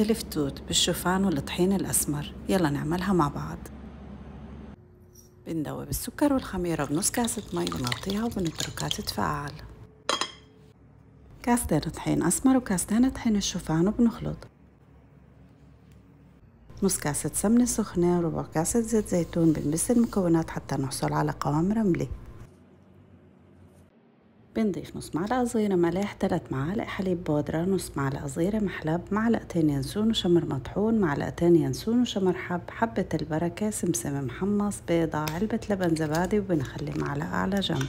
الفتوت بالشوفان والطحين الأسمر، يلا نعملها مع بعض. بندوب السكر والخميرة بنص كاسة مي ونغطيها وبنتركها تتفاعل. كاستين طحين أسمر وكاستين طحين الشوفان وبنخلط. نص كاسة سمنة سخنة وربع كاسة زيت زيتون. بنمس المكونات حتى نحصل على قوام رملي. بنضيف نص معلقة صغيرة ملح، 3 معالق حليب بودرة، نص معلقة صغيرة محلب، معلقتين ينسون وشمر مطحون، معلقتين ينسون وشمر حبة البركة، سمسم محمص، بيضة، علبة لبن زبادي، وبنخلي معلقة على جنب.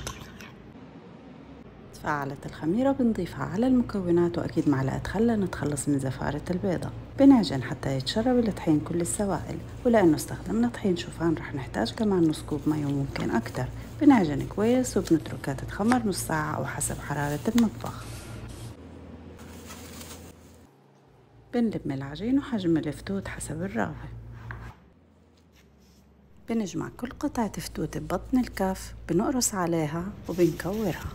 تفاعلت الخميرة بنضيفها على المكونات وأكيد معلقة خل نتخلص من زفارة البيضة. بنعجن حتى يتشرب الطحين كل السوائل، ولأنه استخدمنا طحين شوفان رح نحتاج كمان نص كوب مي وممكن أكتر. بنعجن كويس وبنتركها تتخمر نص ساعة أو حسب حرارة المطبخ. بنلم العجين وحجم الفتوت حسب الرغبة. بنجمع كل قطعة فتوت ببطن الكف، بنقرص عليها وبنكورها.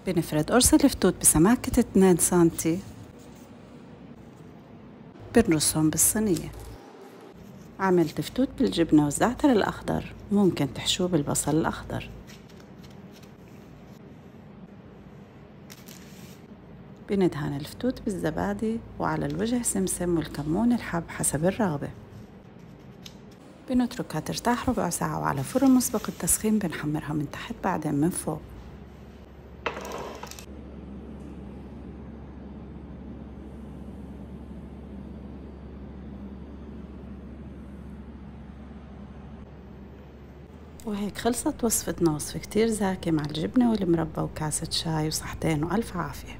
بنفرد قرص الفتوت بسماكة 2 سنتي، بنرصهم بالصينية. عملت فتوت بالجبنة والزعتر الأخضر، ممكن تحشوه بالبصل الأخضر. بندهن الفتوت بالزبادي وعلى الوجه سمسم والكمون الحب حسب الرغبة. بنتركها ترتاح ربع ساعة وعلى فرن مسبق التسخين. بنحمرها من تحت بعدين من فوق. وهيك خلصت وصفتنا، وصفة كتير زاكية مع الجبنة والمربى وكاسة شاي وصحتين وألف عافية.